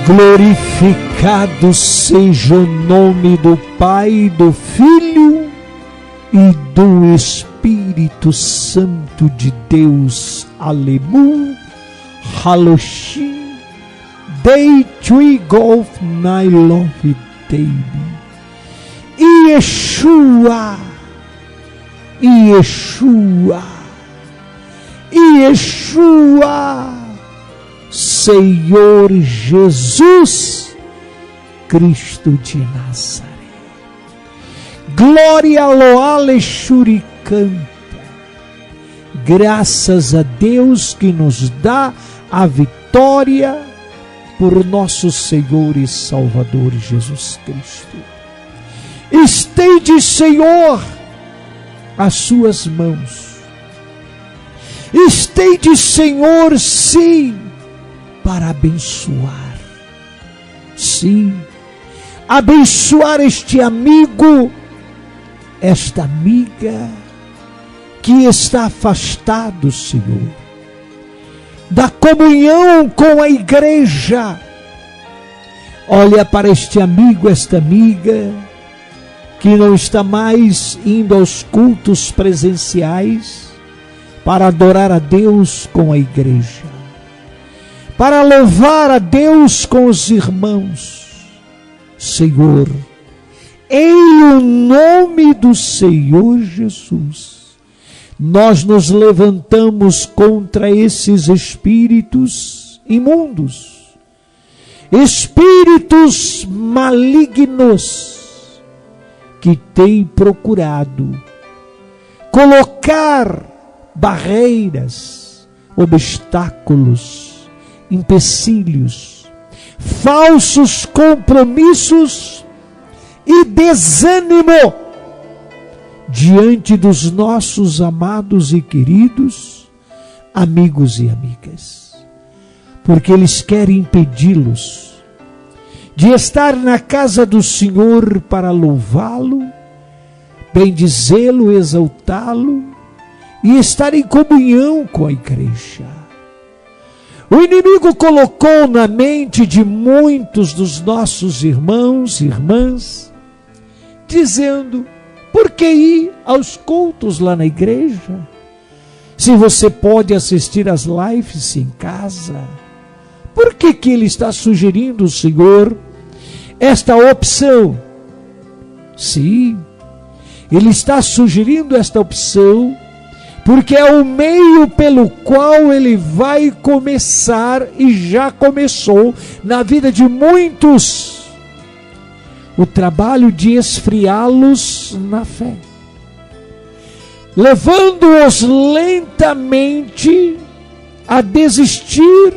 Glorificado seja o nome do Pai, do Filho e do Espírito Santo de Deus. Aleluia. Haloshim. Day 3 Golf Nailovi Baby. Yeshua. Yeshua. Yeshua. Senhor Jesus Cristo de Nazaré. Glória a Loale Shuricanta. Graças a Deus que nos dá a vitória por nosso Senhor e Salvador Jesus Cristo. Estende, Senhor, as suas mãos. Estende, Senhor, sim, para abençoar. Sim, abençoar este amigo, esta amiga que está afastado, Senhor, da comunhão com a igreja. Olha para este amigo, esta amiga, que não está mais indo aos cultos presenciais para adorar a Deus com a igreja, para louvar a Deus com os irmãos. Senhor, em o nome do Senhor Jesus, nós nos levantamos contra esses espíritos imundos, espíritos malignos, que têm procurado colocar barreiras, obstáculos, empecilhos, falsos compromissos e desânimo diante dos nossos amados e queridos amigos e amigas, porque eles querem impedi-los de estar na casa do Senhor para louvá-lo, bendizê-lo, exaltá-lo e estar em comunhão com a igreja. O inimigo colocou na mente de muitos dos nossos irmãos e irmãs, dizendo: por que ir aos cultos lá na igreja, se você pode assistir às lives em casa? Por que ele está sugerindo, Senhor, esta opção? Sim, ele está sugerindo esta opção porque é o meio pelo qual ele vai começar, e já começou na vida de muitos, o trabalho de esfriá-los na fé, levando-os lentamente a desistir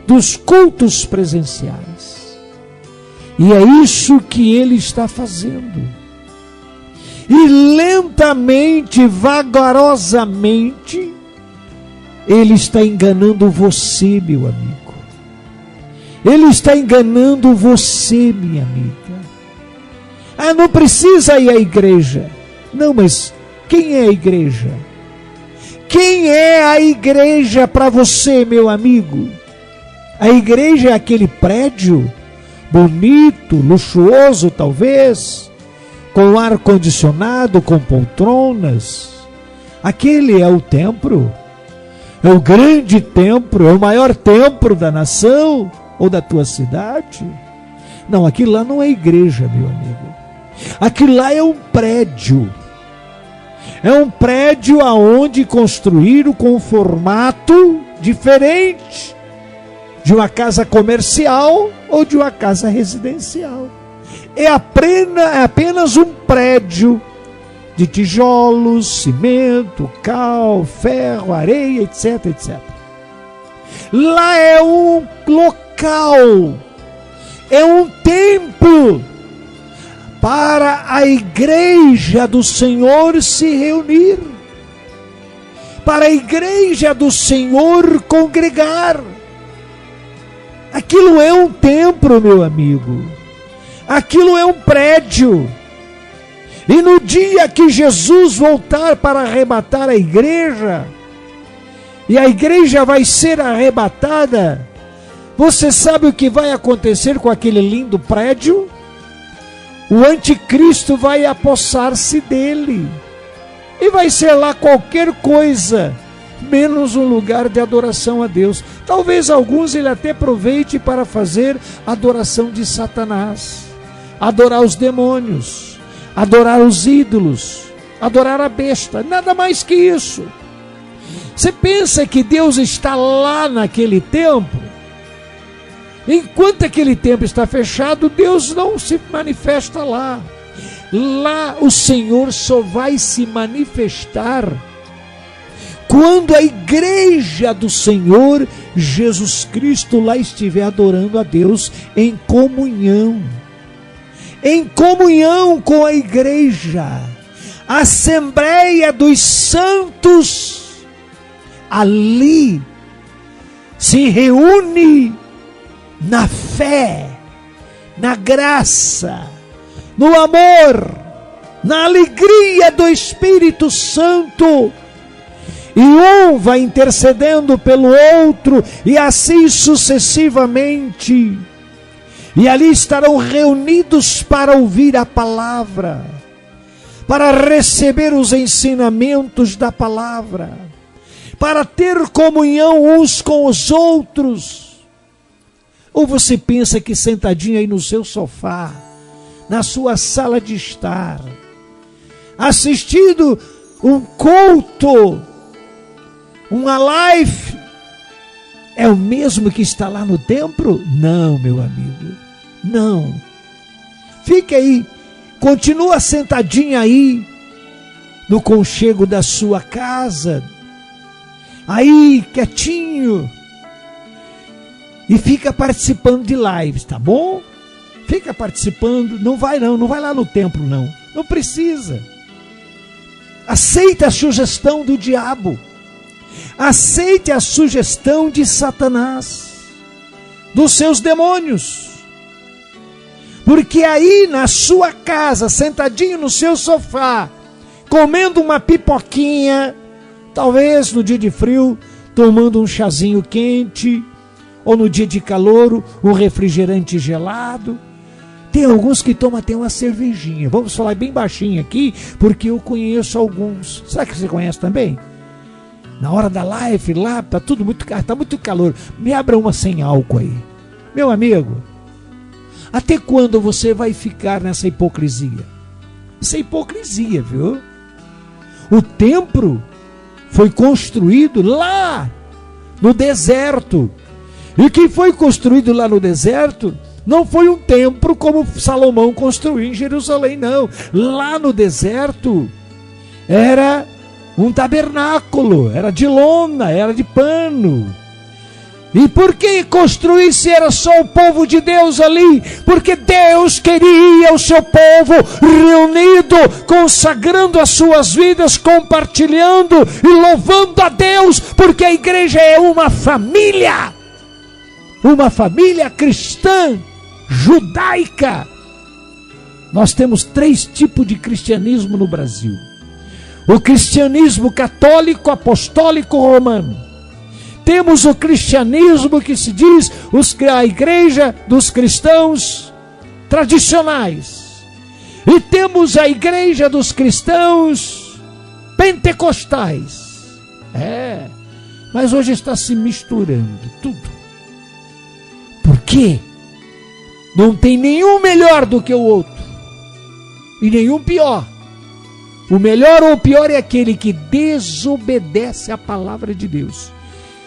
dos cultos presenciais. E é isso que ele está fazendo. E lentamente, vagarosamente, ele está enganando você, meu amigo. Ele está enganando você, minha amiga. Ah, não precisa ir à igreja. Não, mas quem é a igreja? Quem é a igreja para você, meu amigo? A igreja é aquele prédio bonito, luxuoso talvez, com ar-condicionado, com poltronas. Aquele é o templo, é o grande templo, é o maior templo da nação ou da tua cidade. Não, aquilo lá não é igreja, meu amigo. Aquilo lá é um prédio. É um prédio aonde construíram com um formato diferente de uma casa comercial ou de uma casa residencial. É apenas um prédio de tijolos, cimento, cal, ferro, areia, etc, etc. Lá é um local, é um templo para a igreja do Senhor se reunir, para a igreja do Senhor congregar. Aquilo é um templo, meu amigo. Aquilo é um prédio. E no dia que Jesus voltar para arrebatar a igreja, e a igreja vai ser arrebatada, Você sabe o que vai acontecer com aquele lindo prédio? O anticristo vai apossar-se dele. E vai ser lá qualquer coisa, menos um lugar de adoração a Deus. Talvez alguns ele até aproveite para fazer adoração de Satanás. Adorar os demônios, adorar os ídolos, adorar a besta. Nada mais que isso. Você pensa que Deus está lá naquele templo? Enquanto aquele templo está fechado, Deus não se manifesta lá. Lá o Senhor só vai se manifestar quando a igreja do Senhor Jesus Cristo lá estiver adorando a Deus em comunhão com a igreja, a Assembleia dos Santos. Ali se reúne na fé, na graça, no amor, na alegria do Espírito Santo. E um vai intercedendo pelo outro, e assim sucessivamente. E ali estarão reunidos para ouvir a palavra, para receber os ensinamentos da palavra, para ter comunhão uns com os outros. Ou você pensa que sentadinho aí no seu sofá, na sua sala de estar, assistindo um culto, uma live, é o mesmo que está lá no templo? Não, meu amigo, não. Fique aí, continua sentadinho aí, no conchego da sua casa, aí quietinho, e fica participando de lives, tá bom? Fica participando, não vai lá no templo não precisa. Aceite a sugestão do diabo, aceite a sugestão de Satanás, dos seus demônios, porque aí na sua casa, sentadinho no seu sofá, comendo uma pipoquinha, talvez no dia de frio, tomando um chazinho quente, ou no dia de calor, um refrigerante gelado. Tem alguns que tomam até uma cervejinha. Vamos falar bem baixinho aqui, porque eu conheço alguns. Será que você conhece também? Na hora da live lá, tá muito calor. Me abra uma sem álcool aí. Meu amigo, até quando você vai ficar nessa hipocrisia? Isso é hipocrisia, viu? O templo foi construído lá no deserto. E o que foi construído lá no deserto não foi um templo como Salomão construiu em Jerusalém, não. Lá no deserto era um tabernáculo, era de lona, era de pano. E por que construir se era só o povo de Deus ali? Porque Deus queria o seu povo reunido, consagrando as suas vidas, compartilhando e louvando a Deus, porque a igreja é uma família cristã, judaica. Nós temos 3 tipos de cristianismo no Brasil: o cristianismo católico, apostólico, romano. Temos o cristianismo que se diz a igreja dos cristãos tradicionais. E temos a igreja dos cristãos pentecostais. Mas hoje está se misturando tudo. Por quê? Não tem nenhum melhor do que o outro. E nenhum pior. O melhor ou o pior é aquele que desobedece à palavra de Deus.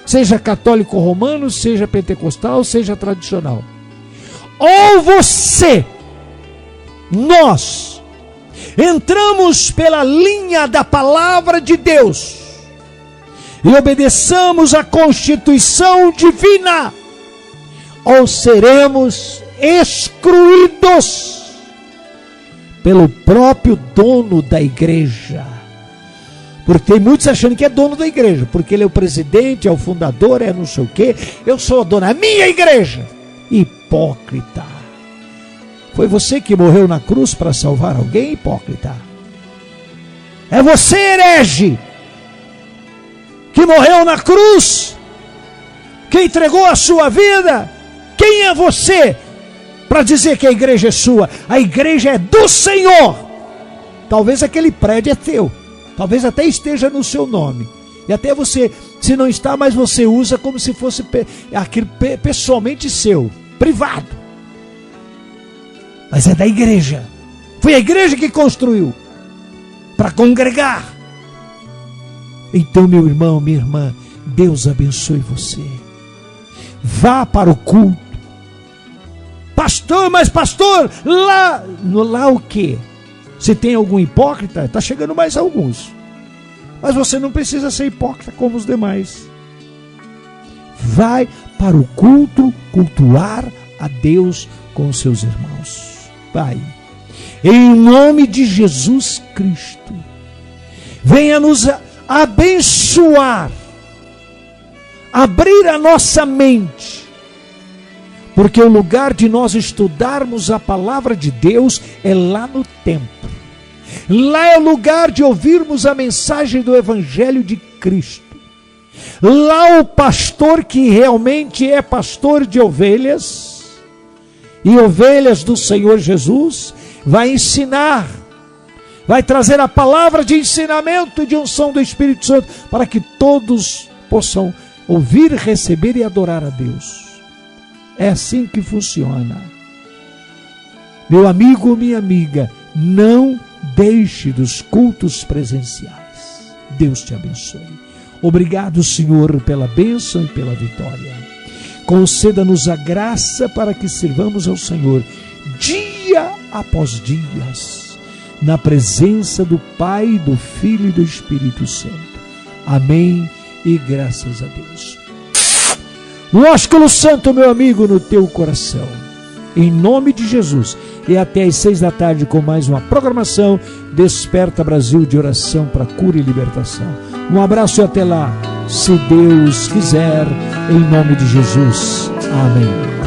Seja católico romano, seja pentecostal, seja tradicional. Ou nós entramos pela linha da palavra de Deus e obedeçamos à Constituição divina, ou seremos excluídos pelo próprio dono da igreja. Porque tem muitos achando que é dono da igreja, porque ele é o presidente, é o fundador, é não sei o quê. Eu sou a dona da minha igreja. Hipócrita. Foi você que morreu na cruz para salvar alguém, hipócrita? É você, herege, que morreu na cruz, que entregou a sua vida Quem é você para dizer que a igreja é sua? A igreja é do Senhor. Talvez aquele prédio é teu, talvez até esteja no seu nome, e até você, se não está, mas você usa como se fosse aquilo pessoalmente seu, privado. Mas é da igreja. Foi a igreja que construiu para congregar. Então, meu irmão, minha irmã, Deus abençoe você. Vá para o culto. Pastor, mas pastor, lá o quê? Se tem algum hipócrita, está chegando mais alguns. Mas você não precisa ser hipócrita como os demais. Vai para o culto, cultuar a Deus com os seus irmãos. Vai. Em nome de Jesus Cristo, venha nos abençoar, abrir a nossa mente, porque o lugar de nós estudarmos a palavra de Deus é lá no templo. Lá é o lugar de ouvirmos a mensagem do Evangelho de Cristo. Lá o pastor que realmente é pastor de ovelhas, e ovelhas do Senhor Jesus, vai ensinar, vai trazer a palavra de ensinamento e de unção do Espírito Santo, para que todos possam ouvir, receber e adorar a Deus. É assim que funciona. Meu amigo, minha amiga, não deixe dos cultos presenciais. Deus te abençoe. Obrigado, Senhor, pela bênção e pela vitória. Conceda-nos a graça para que sirvamos ao Senhor dia após dias, na presença do Pai, do Filho e do Espírito Santo. Amém e graças a Deus. Um ósculo santo, meu amigo, no teu coração. Em nome de Jesus. E até às 6 da tarde com mais uma programação Desperta Brasil de oração para cura e libertação. Um abraço e até lá, se Deus quiser, em nome de Jesus. Amém.